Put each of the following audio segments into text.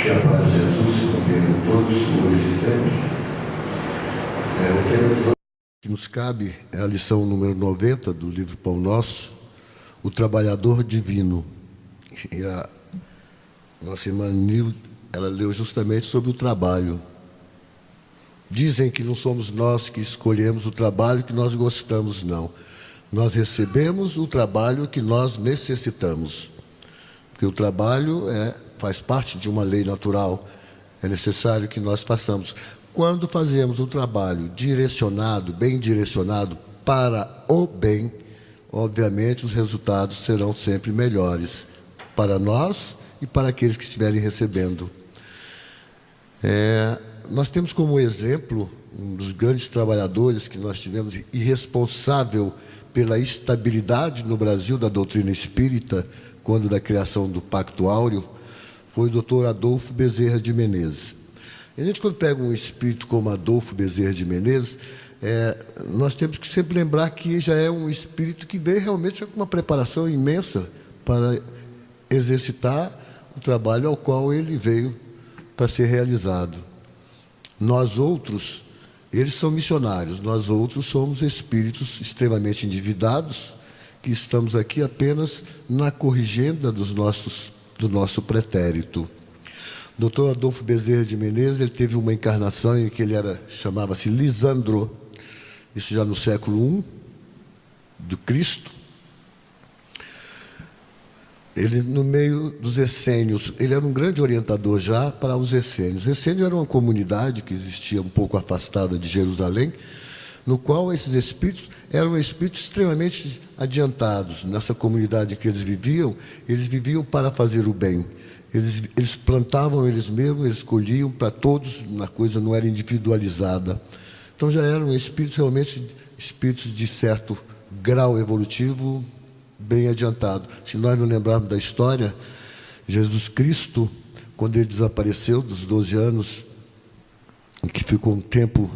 Que a paz de Jesus convenha todos, hoje e sempre. O tema que nos cabe é a lição número 90 do livro Pão Nosso, o trabalhador divino. E a nossa irmã Nil, ela leu justamente sobre o trabalho. Dizem que não somos nós que escolhemos o trabalho que nós gostamos, não. Nós recebemos o trabalho que nós necessitamos. Porque o trabalho faz parte de uma lei natural. É necessário que nós façamos. Quando fazemos o trabalho direcionado, bem direcionado para o bem, obviamente os resultados serão sempre melhores para nós e para aqueles que estiverem recebendo. Nós temos como exemplo um dos grandes trabalhadores que nós tivemos e responsável pela estabilidade no Brasil da doutrina espírita, quando da criação do Pacto Áureo, foi o Dr. Adolfo Bezerra de Menezes. E a gente, quando pega um espírito como Adolfo Bezerra de Menezes, nós temos que sempre lembrar que já é um espírito que veio realmente com uma preparação imensa para exercitar o trabalho ao qual ele veio para ser realizado. Nós outros, eles são missionários, nós outros somos espíritos extremamente endividados, que estamos aqui apenas na corrigenda do nosso pretérito. Dr. Adolfo Bezerra de Menezes, ele teve uma encarnação em que ele chamava-se Lisandro, isso já no século I do Cristo. Ele, no meio dos essênios, ele era um grande orientador já para os essênios. Os essênios era uma comunidade que existia um pouco afastada de Jerusalém, no qual esses espíritos eram espíritos extremamente adiantados. Nessa comunidade que eles viviam para fazer o bem. Eles plantavam eles mesmos, eles colhiam para todos, a coisa não era individualizada. Então já eram espíritos realmente, espíritos de certo grau evolutivo, bem adiantado. Se nós não lembrarmos da história, Jesus Cristo, quando ele desapareceu dos 12 anos, que ficou um tempo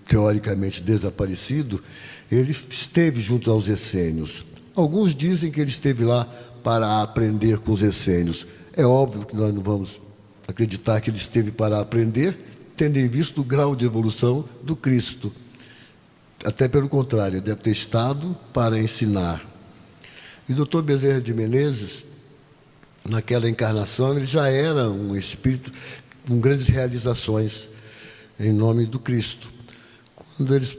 teoricamente desaparecido, ele esteve junto aos essênios. Alguns dizem que ele esteve lá para aprender com os essênios. É óbvio que nós não vamos acreditar que ele esteve para aprender, tendo em vista o grau de evolução do Cristo. Até pelo contrário, ele deve ter estado para ensinar. E o Dr. Bezerra de Menezes, naquela encarnação, ele já era um espírito com grandes realizações em nome do Cristo. Quando eles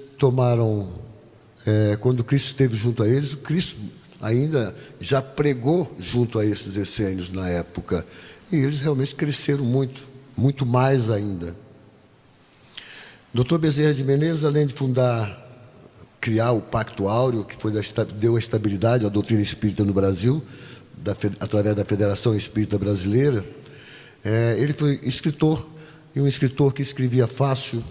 quando Cristo esteve junto a eles, o Cristo ainda já pregou junto a esses essênios na época. E eles realmente cresceram muito, muito mais ainda. Dr. Bezerra de Menezes, além de criar o Pacto Áureo, que deu a estabilidade à doutrina espírita no Brasil, através da Federação Espírita Brasileira, ele foi escritor, e um escritor que escrevia fácil,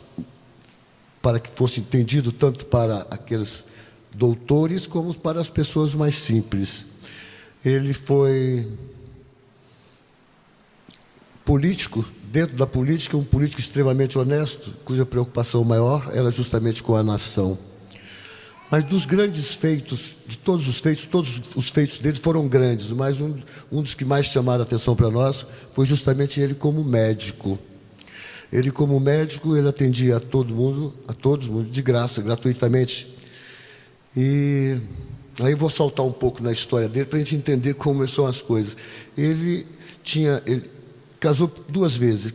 para que fosse entendido tanto para aqueles doutores como para as pessoas mais simples. Ele foi político, dentro da política, um político extremamente honesto, cuja preocupação maior era justamente com a nação. Mas dos grandes feitos, de todos os feitos dele foram grandes, mas um dos que mais chamaram a atenção para nós foi justamente ele como médico. Ele, como médico, ele atendia a todos de graça, gratuitamente. E aí vou saltar um pouco na história dele para a gente entender como são as coisas. Ele casou 2 vezes.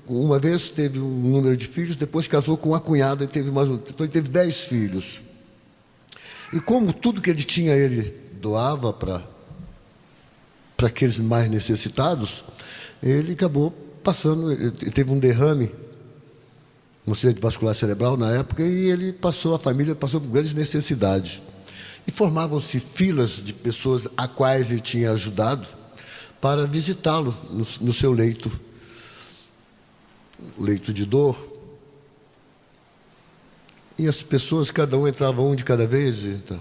Uma vez teve um número de filhos, depois casou com uma cunhada e teve mais um. Então ele teve 10 filhos. E como tudo que ele tinha, ele doava para aqueles mais necessitados, ele acabou passando, ele teve um derrame no acidente vascular cerebral na época, e a família passou por grandes necessidades. E formavam-se filas de pessoas a quais ele tinha ajudado para visitá-lo no seu leito de dor. E as pessoas, cada um entrava um de cada vez, então,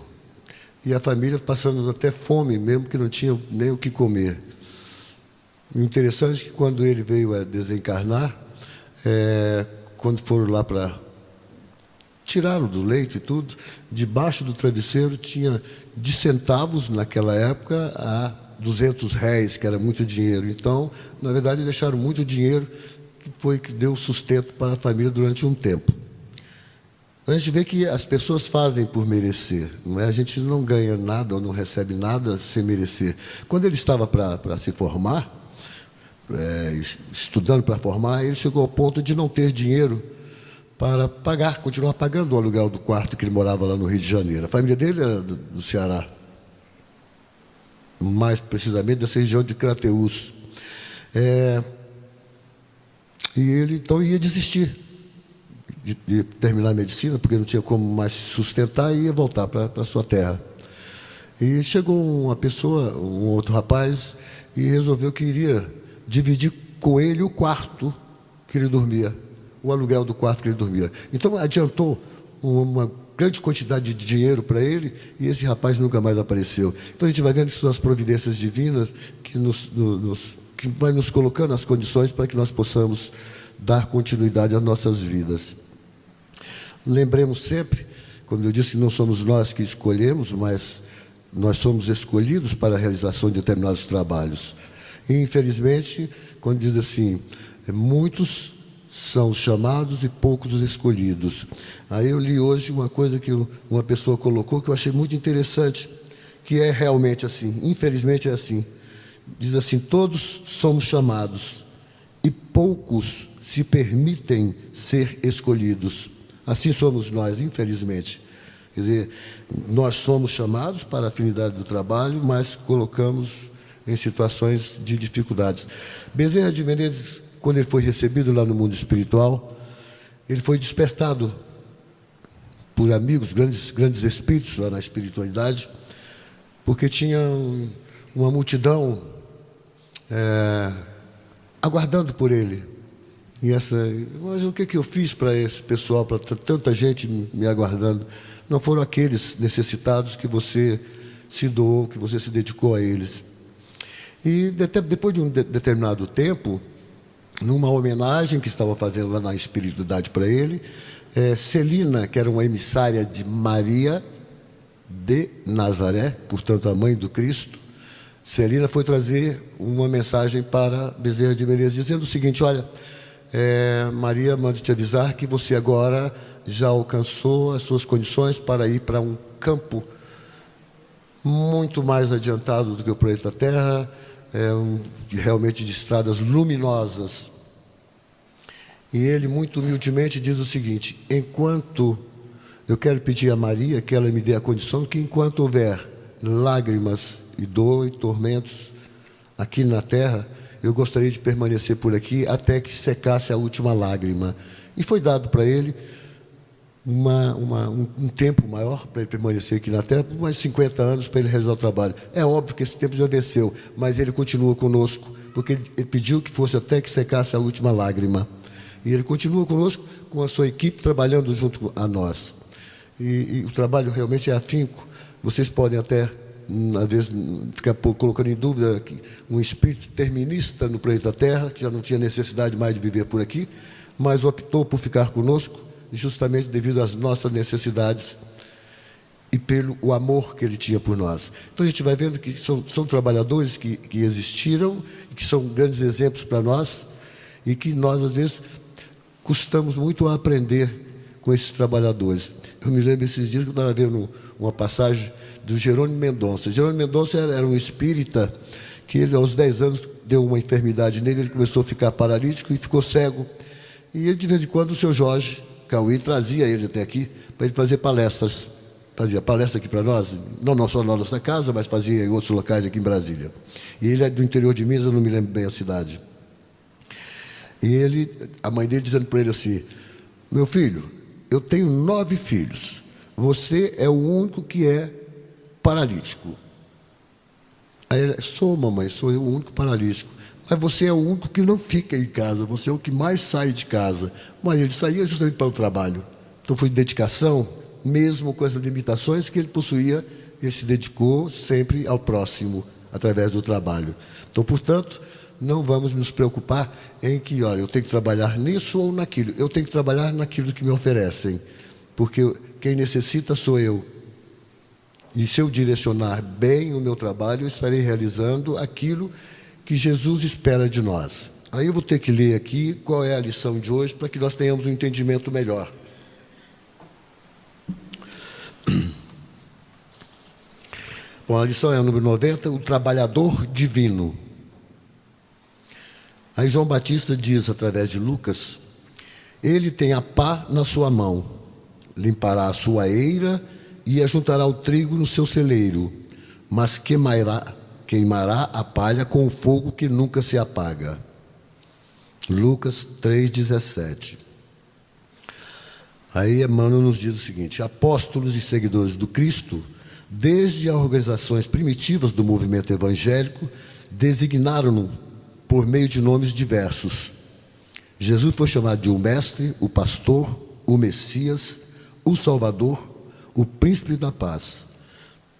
e a família passando até fome, mesmo que não tinha nem o que comer. O interessante é que quando ele veio a desencarnar, quando foram lá para tirá-lo do leito e tudo, debaixo do travesseiro tinha de centavos, naquela época, a R$ 200, que era muito dinheiro. Então, na verdade, deixaram muito dinheiro, que foi que deu sustento para a família durante um tempo. A gente vê que as pessoas fazem por merecer, não é? A gente não ganha nada ou não recebe nada sem merecer. Quando ele estava para se formar, estudando para formar, ele chegou ao ponto de não ter dinheiro para continuar pagando o aluguel do quarto que ele morava lá no Rio de Janeiro. A família dele era do Ceará, mais precisamente dessa região de Crateús. E ele então ia desistir de terminar a medicina, porque não tinha como mais sustentar, e ia voltar para a sua terra. E chegou uma pessoa, um outro rapaz, e resolveu que iria dividir com ele o quarto que ele dormia, o aluguel do quarto que ele dormia. Então adiantou uma grande quantidade de dinheiro para ele, e esse rapaz nunca mais apareceu. Então a gente vai vendo que são as providências divinas que que vai nos colocando nas condições para que nós possamos dar continuidade às nossas vidas. Lembremos sempre, quando eu disse que não somos nós que escolhemos, mas nós somos escolhidos para a realização de determinados trabalhos. E, infelizmente, quando diz assim, muitos são os chamados e poucos os escolhidos. Aí eu li hoje uma coisa que uma pessoa colocou que eu achei muito interessante, que é realmente assim, infelizmente é assim. Diz assim, todos somos chamados e poucos se permitem ser escolhidos. Assim somos nós, infelizmente. Quer dizer, nós somos chamados para a afinidade do trabalho, mas colocamos em situações de dificuldades. Bezerra de Menezes, quando ele foi recebido lá no mundo espiritual, ele foi despertado por amigos, grandes espíritos lá na espiritualidade, porque tinha uma multidão aguardando por ele. Mas o que eu fiz para esse pessoal, para tanta gente me aguardando? Não foram aqueles necessitados que você se doou, que você se dedicou a eles. E depois de um determinado tempo, numa homenagem que estavam fazendo lá na espiritualidade para ele, Celina, que era uma emissária de Maria de Nazaré, portanto a mãe do Cristo, Celina foi trazer uma mensagem para Bezerra de Menezes, dizendo o seguinte, olha, Maria manda te avisar que você agora já alcançou as suas condições para ir para um campo muito mais adiantado do que o planeta Terra, realmente de estradas luminosas. E ele, muito humildemente, diz o seguinte, eu quero pedir a Maria que ela me dê a condição que enquanto houver lágrimas e dor e tormentos aqui na Terra, eu gostaria de permanecer por aqui até que secasse a última lágrima. E foi dado para ele um tempo maior para ele permanecer aqui na Terra, por mais 50 anos para ele realizar o trabalho. É óbvio que esse tempo já venceu, mas ele continua conosco, porque ele pediu que fosse até que secasse a última lágrima. E ele continua conosco, com a sua equipe, trabalhando junto a nós. E o trabalho realmente é afinco. Vocês podem até, às vezes, ficar colocando em dúvida que um espírito terminista no planeta Terra, que já não tinha necessidade mais de viver por aqui, mas optou por ficar conosco, justamente devido às nossas necessidades e pelo o amor que ele tinha por nós. Então a gente vai vendo que são trabalhadores que existiram, que são grandes exemplos para nós, e que nós, às vezes, custamos muito a aprender com esses trabalhadores. Eu me lembro esses dias que eu estava vendo uma passagem do Jerônimo Mendonça. Jerônimo Mendonça era um espírita que ele, aos 10 anos, deu uma enfermidade nele, ele começou a ficar paralítico e ficou cego. E ele, de vez em quando, o seu Jorge Cauí trazia ele até aqui para ele fazer palestras. Fazia palestra aqui para nós, não só na nossa casa, mas fazia em outros locais aqui em Brasília. E ele é do interior de Minas, eu não me lembro bem a cidade. E a mãe dele dizendo para ele assim, meu filho, eu tenho 9 filhos, você é o único que é paralítico. Aí ele, sou mamãe, sou eu o único paralítico. Mas você é o único que não fica em casa, você é o que mais sai de casa. Mas ele saía justamente para o trabalho. Então foi dedicação, mesmo com as limitações que ele possuía, ele se dedicou sempre ao próximo, através do trabalho. Então, portanto, não vamos nos preocupar em que, olha, eu tenho que trabalhar nisso ou naquilo. Eu tenho que trabalhar naquilo que me oferecem, porque quem necessita sou eu. E se eu direcionar bem o meu trabalho, eu estarei realizando aquilo que Jesus espera de nós. Aí eu vou ter que ler aqui qual é a lição de hoje para que nós tenhamos um entendimento melhor. Bom, a lição é a número 90, o trabalhador divino. Aí João Batista diz, através de Lucas, ele tem a pá na sua mão, limpará a sua eira e ajuntará o trigo no seu celeiro, mas queimará a palha com o fogo que nunca se apaga. Lucas 3,17. Aí Emmanuel nos diz o seguinte: apóstolos e seguidores do Cristo, desde as organizações primitivas do movimento evangélico, designaram-no por meio de nomes diversos. Jesus foi chamado de o Mestre, o Pastor, o Messias, o Salvador, o Príncipe da Paz.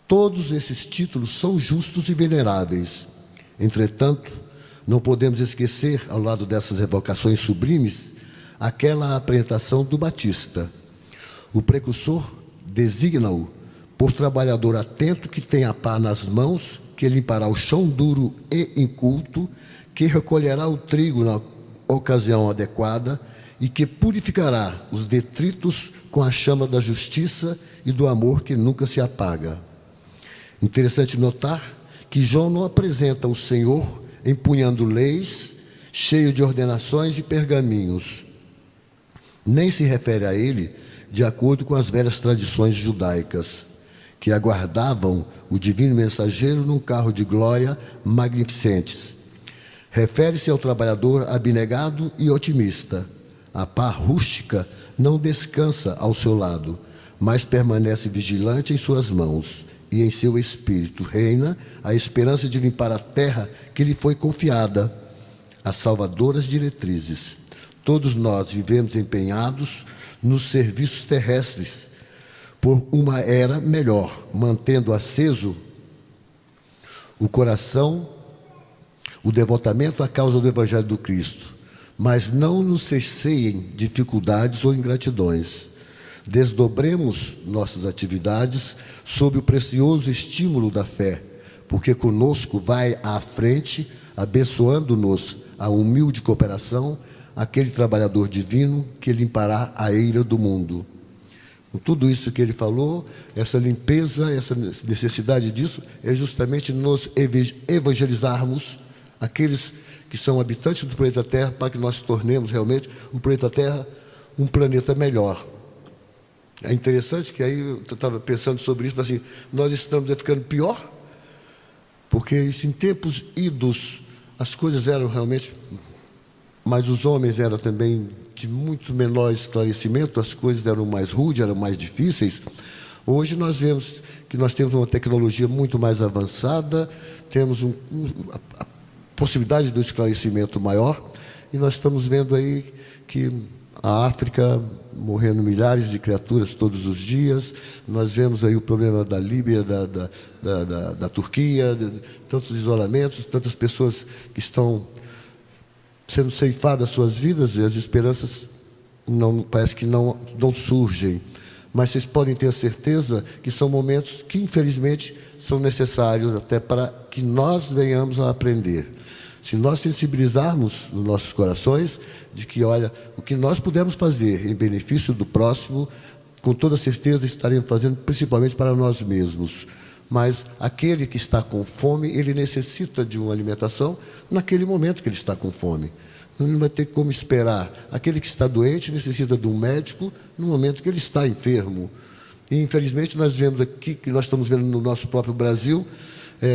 Todos esses títulos são justos e veneráveis. Entretanto, não podemos esquecer, ao lado dessas evocações sublimes, aquela apresentação do Batista. O precursor designa-o por trabalhador atento que tem a pá nas mãos, que limpará o chão duro e inculto, que recolherá o trigo na ocasião adequada e que purificará os detritos com a chama da justiça e do amor que nunca se apaga. Interessante notar que João não apresenta o Senhor empunhando leis, cheio de ordenações e pergaminhos. Nem se refere a ele de acordo com as velhas tradições judaicas, que aguardavam o divino mensageiro num carro de glória magnificentes. Refere-se ao trabalhador abnegado e otimista. A pá rústica não descansa ao seu lado, mas permanece vigilante em suas mãos, e em seu espírito reina a esperança de limpar a terra que lhe foi confiada, as salvadoras diretrizes. Todos nós vivemos empenhados nos serviços terrestres por uma era melhor, mantendo aceso o coração, o devotamento à causa do Evangelho do Cristo, mas não nos cesseiem dificuldades ou ingratidões. Desdobremos nossas atividades sob o precioso estímulo da fé, porque conosco vai à frente, abençoando-nos a humilde cooperação, aquele trabalhador divino que limpará a eira do mundo. Com tudo isso que ele falou, essa limpeza, essa necessidade disso, é justamente nos evangelizarmos aqueles que são habitantes do planeta Terra, para que nós tornemos realmente o planeta Terra um planeta melhor. É interessante que aí eu estava pensando sobre isso, assim, nós estamos ficando pior, porque em tempos idos as coisas eram realmente, mas os homens eram também de muito menor esclarecimento, as coisas eram mais rudes, eram mais difíceis. Hoje nós vemos que nós temos uma tecnologia muito mais avançada, temos a possibilidade do esclarecimento maior, e nós estamos vendo aí que a África morrendo milhares de criaturas todos os dias, nós vemos aí o problema da Líbia, da Turquia, tantos isolamentos, tantas pessoas que estão sendo ceifadas suas vidas, e as esperanças parece que não surgem. Mas vocês podem ter a certeza que são momentos que, infelizmente, são necessários até para que nós venhamos a aprender. Se nós sensibilizarmos os nossos corações de que, olha, o que nós pudermos fazer em benefício do próximo, com toda certeza estaremos fazendo principalmente para nós mesmos. Mas aquele que está com fome, ele necessita de uma alimentação naquele momento que ele está com fome. Não vai ter como esperar. Aquele que está doente necessita de um médico no momento que ele está enfermo. E, infelizmente, nós vemos aqui, que nós estamos vendo no nosso próprio Brasil,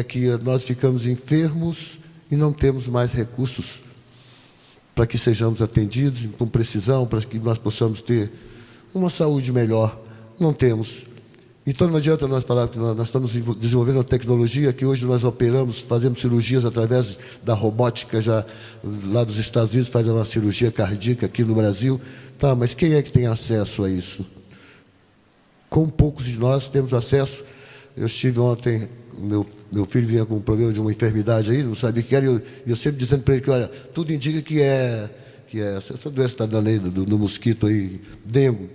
que nós ficamos enfermos e não temos mais recursos para que sejamos atendidos com precisão, para que nós possamos ter uma saúde melhor. Não temos. Então não adianta nós falar que nós estamos desenvolvendo uma tecnologia que hoje nós operamos, fazemos cirurgias através da robótica, já lá dos Estados Unidos fazem uma cirurgia cardíaca aqui no Brasil. Tá, mas quem é que tem acesso a isso? Com poucos de nós temos acesso. Eu estive ontem, meu filho vinha com um problema de uma enfermidade aí, não sabia o que era, e eu sempre dizendo para ele que, olha, tudo indica que é essa doença está dando aí do mosquito aí, dengue,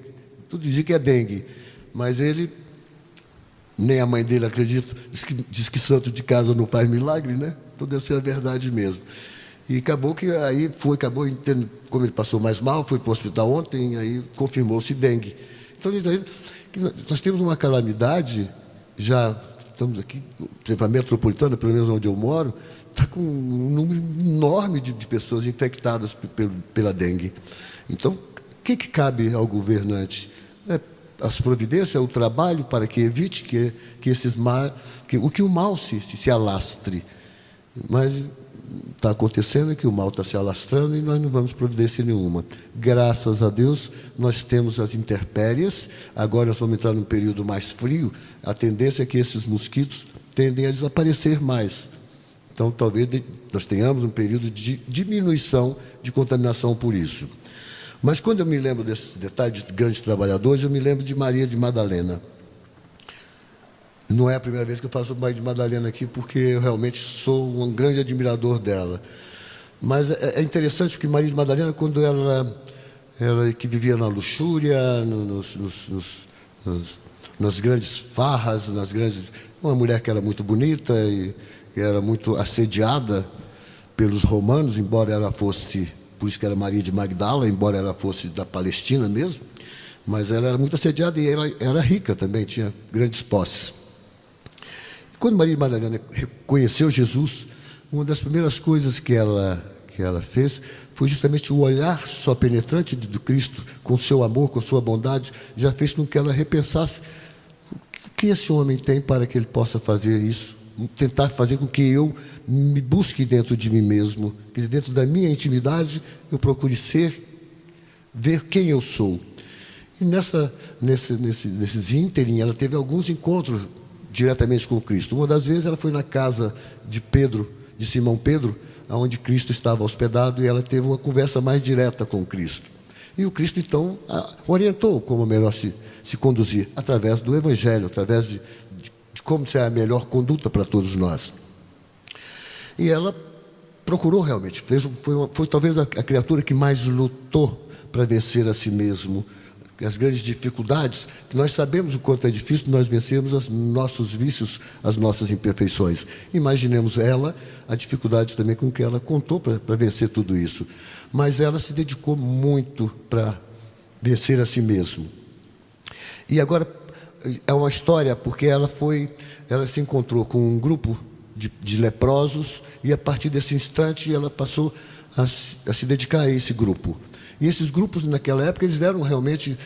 tudo indica que é dengue. Mas ele nem a mãe dele acredita, diz que santo de casa não faz milagre, né? Então deve ser a verdade mesmo. E acabou que aí acabou entendendo, como ele passou mais mal, foi para o hospital ontem, aí confirmou-se dengue. Então, nós temos uma calamidade, já estamos aqui, por exemplo, a metropolitana, pelo menos onde eu moro, está com um número enorme de pessoas infectadas pela dengue. Então, o que cabe ao governante? As providências, o trabalho para que evite que o mal se alastre. Mas está acontecendo que o mal está se alastrando e nós não vamos providência nenhuma. Graças a Deus, nós temos as intempéries. Agora nós vamos entrar num período mais frio. A tendência é que esses mosquitos tendem a desaparecer mais. Então, talvez nós tenhamos um período de diminuição de contaminação por isso. Mas quando eu me lembro desses detalhes de grandes trabalhadores, eu me lembro de Maria de Madalena. Não é a primeira vez que eu faço Maria de Madalena aqui, porque eu realmente sou um grande admirador dela. Mas é interessante porque Maria de Madalena, quando ela que vivia na luxúria, nas grandes farras, uma mulher que era muito bonita e era muito assediada pelos romanos, embora ela fosse, por isso que era Maria de Magdala, embora ela fosse da Palestina mesmo, mas ela era muito assediada e ela era rica também, tinha grandes posses. Quando Maria de Madalena conheceu Jesus, uma das primeiras coisas que ela fez foi justamente o olhar só penetrante do Cristo, com seu amor, com sua bondade, já fez com que ela repensasse o que esse homem tem para que ele possa fazer isso, tentar fazer com que eu me busque dentro de mim mesmo, que dentro da minha intimidade eu procure ver quem eu sou. E nesses ínterim, ela teve alguns encontros diretamente com Cristo. Uma das vezes ela foi na casa de Simão Pedro, onde Cristo estava hospedado, e ela teve uma conversa mais direta com Cristo. E o Cristo, então, orientou como melhor se conduzir, através do Evangelho, através de como ser a melhor conduta para todos nós. E ela procurou realmente, foi talvez a criatura que mais lutou para vencer a si mesmo. As grandes dificuldades, que nós sabemos o quanto é difícil nós vencermos os nossos vícios, as nossas imperfeições. Imaginemos ela, a dificuldade também com que ela contou para vencer tudo isso. Mas ela se dedicou muito para vencer a si mesmo. E agora é uma história, porque ela se encontrou com um grupo de leprosos, e a partir desse instante ela passou a se dedicar a esse grupo. E esses grupos, naquela época, eles eram realmente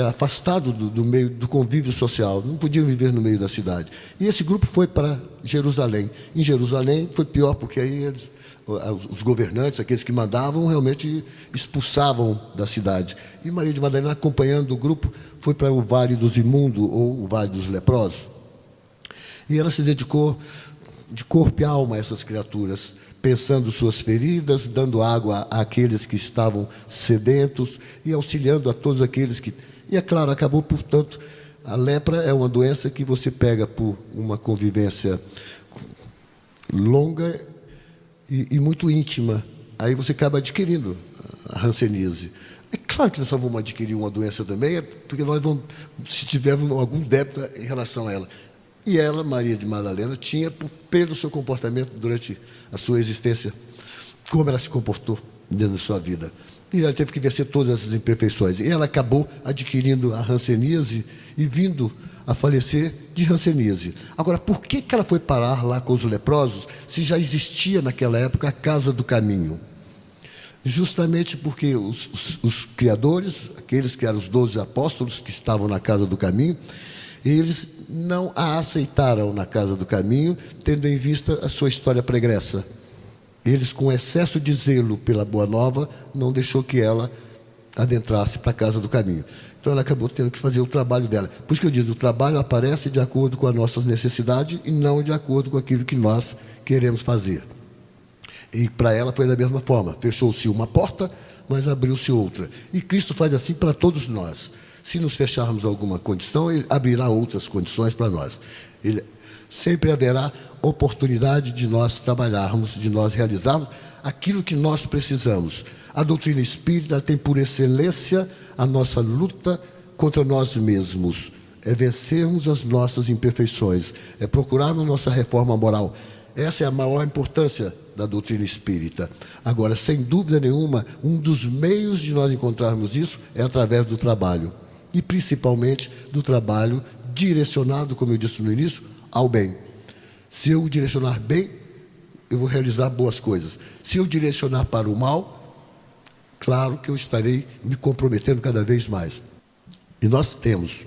afastados do meio do convívio social, não podiam viver no meio da cidade. E esse grupo foi para Jerusalém. Em Jerusalém foi pior, porque aí os governantes, aqueles que mandavam, realmente expulsavam da cidade. E Maria de Madalena, acompanhando o grupo, foi para o Vale dos Imundos, ou o Vale dos Leprosos. E ela se dedicou de corpo e alma a essas criaturas, pensando suas feridas, dando água àqueles que estavam sedentos e auxiliando a todos aqueles que... E, é claro, acabou, portanto, a lepra é uma doença que você pega por uma convivência longa e muito íntima. Aí você acaba adquirindo a hanseníase. É claro que nós só vamos adquirir uma doença também, porque nós vamos, se tivermos algum débito em relação a ela. E ela, Maria de Madalena, tinha, pelo seu comportamento durante a sua existência, como ela se comportou dentro da sua vida. E ela teve que vencer todas essas imperfeições. E ela acabou adquirindo a hanseníase e vindo a falecer de hanseníase. Agora, por que ela foi parar lá com os leprosos, se já existia naquela época a Casa do Caminho? Justamente porque os criadores, aqueles que eram os 12 apóstolos que estavam na Casa do Caminho, eles não a aceitaram na Casa do Caminho, tendo em vista a sua história pregressa. Eles, com excesso de zelo pela Boa Nova, não deixou que ela adentrasse para a Casa do Caminho. Então ela acabou tendo que fazer o trabalho dela. Por isso que eu digo, o trabalho aparece de acordo com as nossas necessidades e não de acordo com aquilo que nós queremos fazer. E para ela foi da mesma forma. Fechou-se uma porta, mas abriu-se outra. E Cristo faz assim para todos nós. Se nos fecharmos alguma condição, Ele abrirá outras condições para nós. Sempre haverá oportunidade de nós trabalharmos, de nós realizarmos aquilo que nós precisamos. A doutrina espírita tem por excelência a nossa luta contra nós mesmos. é vencermos as nossas imperfeições, é procurarmos nossa reforma moral. Essa é a maior importância da doutrina espírita. Agora, sem dúvida nenhuma, um dos meios de nós encontrarmos isso é através do trabalho. E principalmente do trabalho direcionado, como eu disse no início, ao bem. Se eu direcionar bem, eu vou realizar boas coisas. Se eu direcionar para o mal, claro que eu estarei me comprometendo cada vez mais. E nós temos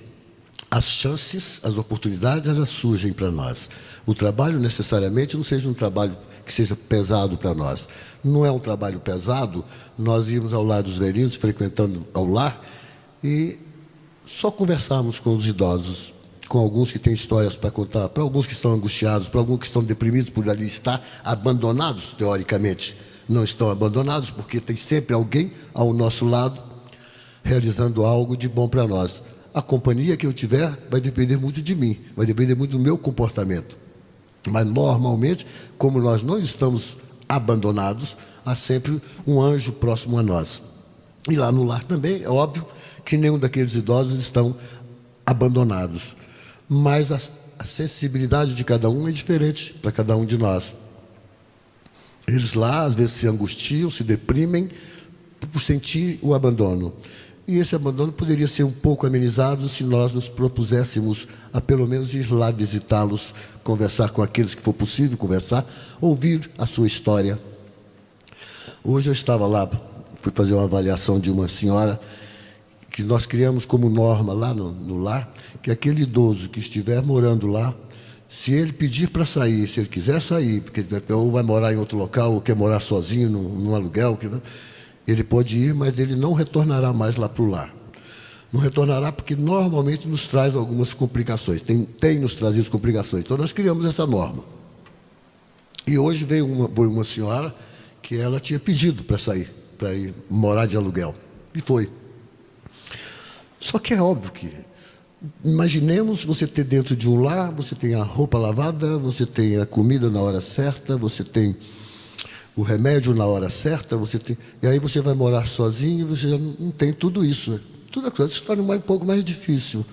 as chances, as oportunidades, elas surgem para nós. O trabalho necessariamente não seja um trabalho que seja pesado para nós. Não é um trabalho pesado nós irmos ao lar dos velhinhos, frequentando ao lar, e só conversarmos com os idosos, com alguns que têm histórias para contar, para alguns que estão angustiados, para alguns que estão deprimidos por ali estar abandonados, teoricamente. Não estão abandonados, porque tem sempre alguém ao nosso lado, realizando algo de bom para nós. A companhia que eu tiver vai depender muito de mim, vai depender muito do meu comportamento. Mas, normalmente, como nós não estamos abandonados, há sempre um anjo próximo a nós. E lá no lar também, é óbvio que nenhum daqueles idosos estão abandonados. Mas a sensibilidade de cada um é diferente para cada um de nós. Eles lá, às vezes, se angustiam, se deprimem por sentir o abandono. E esse abandono poderia ser um pouco amenizado se nós nos propuséssemos a pelo menos ir lá visitá-los, conversar com aqueles que for possível conversar, ouvir a sua história. Hoje eu estava lá, fui fazer uma avaliação de uma senhora que nós criamos como norma lá no lar, que aquele idoso que estiver morando lá, se ele pedir para sair, se ele quiser sair, porque ou vai morar em outro local, ou quer morar sozinho num aluguel, ele pode ir, mas ele não retornará mais lá para o lar. Não retornará porque normalmente nos traz algumas complicações, tem nos trazido complicações. Então nós criamos essa norma. E hoje veio uma senhora que ela tinha pedido para sair, para ir morar de aluguel. E foi. Só que é óbvio que, imaginemos você ter dentro de um lar, você tem a roupa lavada, você tem a comida na hora certa, você tem o remédio na hora certa, e aí você vai morar sozinho, você já não tem tudo isso. Né? Tudo aquilo se torna um pouco mais difícil.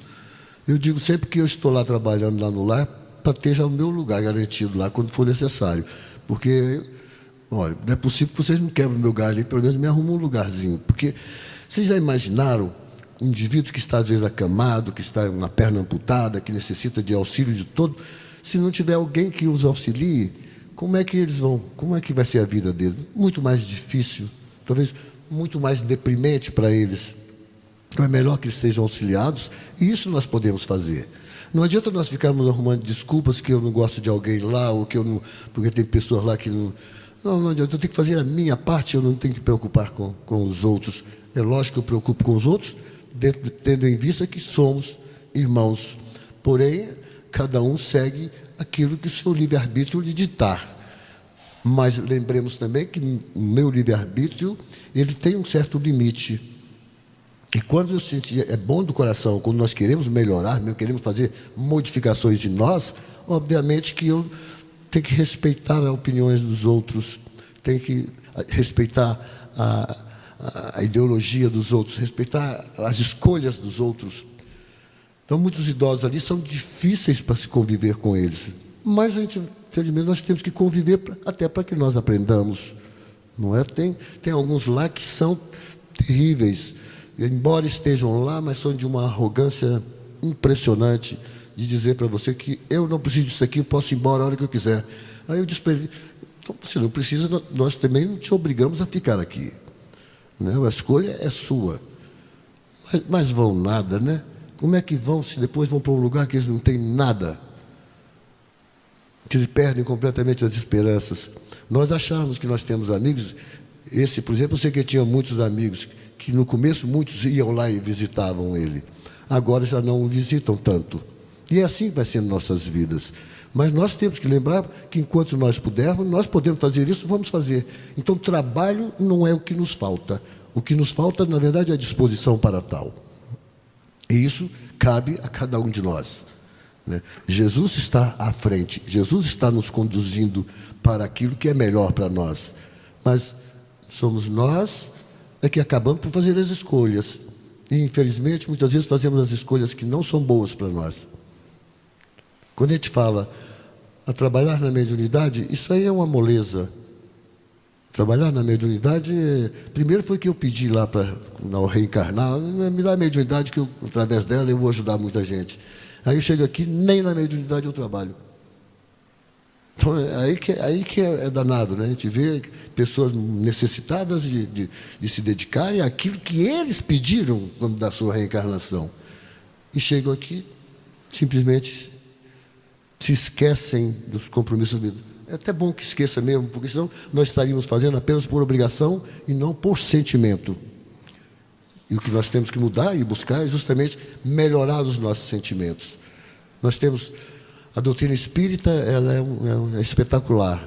Eu digo sempre que eu estou lá trabalhando lá no lar, para ter já o meu lugar garantido lá, quando for necessário. Porque, olha, não é possível que vocês não quebrem o meu galho, pelo menos me arrumam um lugarzinho. Porque vocês já imaginaram um indivíduo que está, às vezes, acamado, que está com uma perna amputada, que necessita de auxílio de todo, se não tiver alguém que os auxilie, como é que vai ser a vida deles? Muito mais difícil, talvez muito mais deprimente para eles. Então é melhor que eles sejam auxiliados, e isso nós podemos fazer. Não adianta nós ficarmos arrumando desculpas que eu não gosto de alguém lá, ou que eu não, porque tem pessoas lá que não... Não adianta, eu tenho que fazer a minha parte, eu não tenho que me preocupar com os outros. É lógico que eu preocupo com os outros, tendo em vista que somos irmãos. Porém, cada um segue aquilo que o seu livre-arbítrio lhe ditar. Mas lembremos também que o meu livre-arbítrio, ele tem um certo limite. E quando eu sentir, é bom do coração, quando nós queremos melhorar, queremos fazer modificações de nós, obviamente que eu tenho que respeitar as opiniões dos outros, tenho que respeitar a ideologia dos outros, respeitar as escolhas dos outros. Então, muitos idosos ali são difíceis para se conviver com eles. Mas, felizmente, nós temos que conviver até para que nós aprendamos. Não é? Tem alguns lá que são terríveis. Embora estejam lá, mas são de uma arrogância impressionante de dizer para você que eu não preciso disso aqui, eu posso ir embora a hora que eu quiser. Aí eu disse para ele, então, você não precisa, nós também não te obrigamos a ficar aqui. Né? A escolha é sua. Mas vão nada, né? Como é que vão se depois vão para um lugar que eles não têm nada? Que eles perdem completamente as esperanças. Nós achamos que nós temos amigos. Esse, por exemplo, eu sei que tinha muitos amigos que no começo muitos iam lá e visitavam ele. Agora já não o visitam tanto. E é assim que vai sendo nossas vidas. Mas nós temos que lembrar que enquanto nós pudermos, nós podemos fazer isso, vamos fazer. Então, trabalho não é o que nos falta. O que nos falta, na verdade, é a disposição para tal. E isso cabe a cada um de nós. Né? Jesus está à frente, Jesus está nos conduzindo para aquilo que é melhor para nós. Mas somos nós que acabamos por fazer as escolhas. E, infelizmente, muitas vezes fazemos as escolhas que não são boas para nós. Quando a gente fala a trabalhar na mediunidade, isso aí é uma moleza. Trabalhar na mediunidade, primeiro foi que eu pedi lá para reencarnar, me dá a mediunidade que através dela eu vou ajudar muita gente. Aí eu chego aqui, nem na mediunidade eu trabalho. Então, aí que é danado, né? A gente vê pessoas necessitadas de se dedicarem àquilo que eles pediram da sua reencarnação. E chegam aqui, simplesmente se esquecem dos compromissos. É até bom que esqueça mesmo, porque senão nós estaríamos fazendo apenas por obrigação e não por sentimento. E o que nós temos que mudar e buscar é justamente melhorar os nossos sentimentos. Nós temos... A doutrina espírita, ela é espetacular.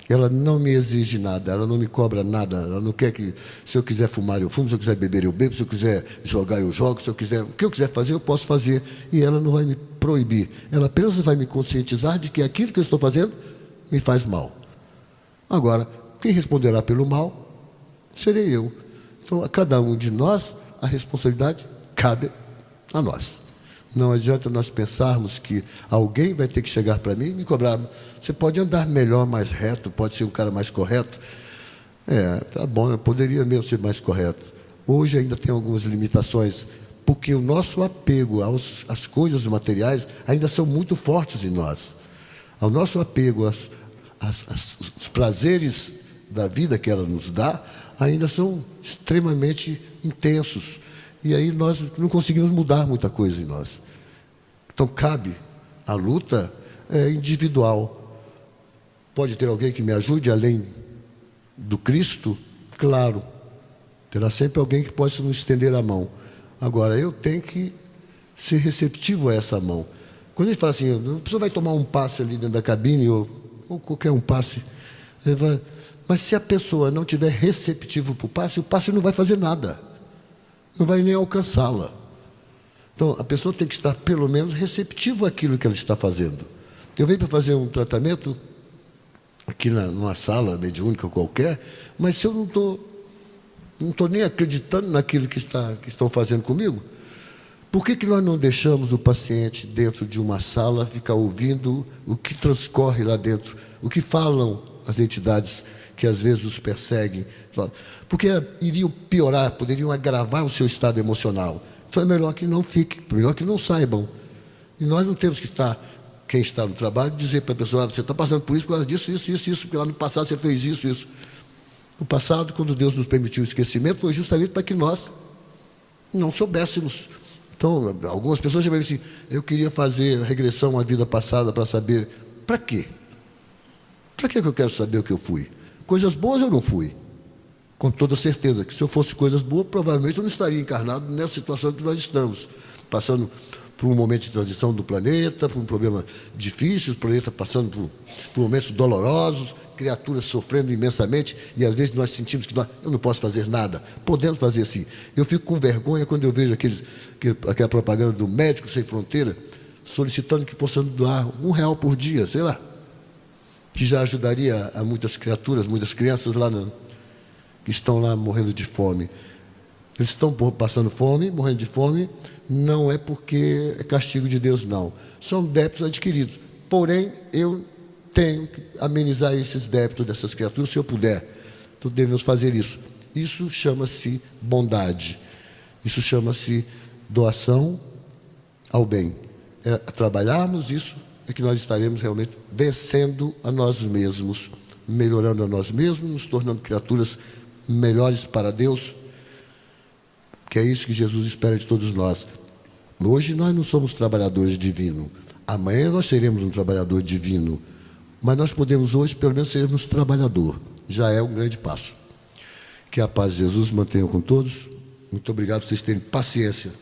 Ela não me exige nada, ela não me cobra nada. Ela não quer que, se eu quiser fumar, eu fumo, se eu quiser beber, eu bebo, se eu quiser jogar, eu jogo, se eu quiser, o que eu quiser fazer, eu posso fazer. E ela não vai me proibir. Ela apenas vai me conscientizar de que aquilo que eu estou fazendo me faz mal. Agora, quem responderá pelo mal serei eu. Então, a cada um de nós, a responsabilidade cabe a nós. Não adianta nós pensarmos que alguém vai ter que chegar para mim e me cobrar. Você pode andar melhor, mais reto, pode ser um cara mais correto. Tá bom, eu poderia mesmo ser mais correto. Hoje ainda tem algumas limitações, porque o nosso apego às coisas materiais ainda são muito fortes em nós. O nosso apego aos prazeres da vida que ela nos dá ainda são extremamente intensos. E aí nós não conseguimos mudar muita coisa em nós. Então cabe a luta individual. Pode ter alguém que me ajude além do Cristo? Claro. Terá sempre alguém que possa nos estender a mão. Agora, eu tenho que ser receptivo a essa mão. Quando a gente fala assim, a pessoa vai tomar um passe ali dentro da cabine, ou qualquer um passe, mas se a pessoa não tiver receptivo para o passe não vai fazer nada. Não vai nem alcançá-la. Então, a pessoa tem que estar, pelo menos, receptivo àquilo que ela está fazendo. Eu venho para fazer um tratamento aqui numa sala mediúnica qualquer, mas se eu não estou nem acreditando naquilo que estão fazendo comigo, por que nós não deixamos o paciente dentro de uma sala ficar ouvindo o que transcorre lá dentro, o que falam as entidades que às vezes os perseguem? Porque iriam piorar, poderiam agravar o seu estado emocional. Então é melhor que não fique, melhor que não saibam. E nós não temos que estar, quem está no trabalho, dizer para a pessoa, você está passando por isso por causa disso, isso, porque lá no passado você fez isso. No passado, quando Deus nos permitiu o esquecimento, foi justamente para que nós não soubéssemos. Então, algumas pessoas já me dizem assim, eu queria fazer regressão à vida passada para saber, para quê? Para que eu quero saber o que eu fui? Coisas boas eu não fui. Com toda certeza, que se eu fosse coisas boas, provavelmente eu não estaria encarnado nessa situação que nós estamos, passando por um momento de transição do planeta, por um problema difícil, o planeta passando por momentos dolorosos, criaturas sofrendo imensamente, e às vezes nós sentimos que eu não posso fazer nada. Podemos fazer assim. Eu fico com vergonha quando eu vejo aquela propaganda do Médicos Sem Fronteira, solicitando que possamos doar R$1 por dia, sei lá, que já ajudaria a muitas criaturas, muitas crianças lá que estão lá morrendo de fome. Eles estão passando fome, morrendo de fome, não é porque é castigo de Deus, não. São débitos adquiridos. Porém, eu tenho que amenizar esses débitos dessas criaturas, se eu puder. Então, devemos fazer isso. Isso chama-se bondade. Isso chama-se doação ao bem. Trabalharmos isso, é que nós estaremos realmente vencendo a nós mesmos, melhorando a nós mesmos, nos tornando criaturas melhores para Deus, que é isso que Jesus espera de todos nós. Hoje nós não somos trabalhadores divinos, amanhã nós seremos um trabalhador divino, mas nós podemos hoje pelo menos sermos trabalhador, já é um grande passo. Que a paz de Jesus mantenha com todos. Muito obrigado por vocês terem paciência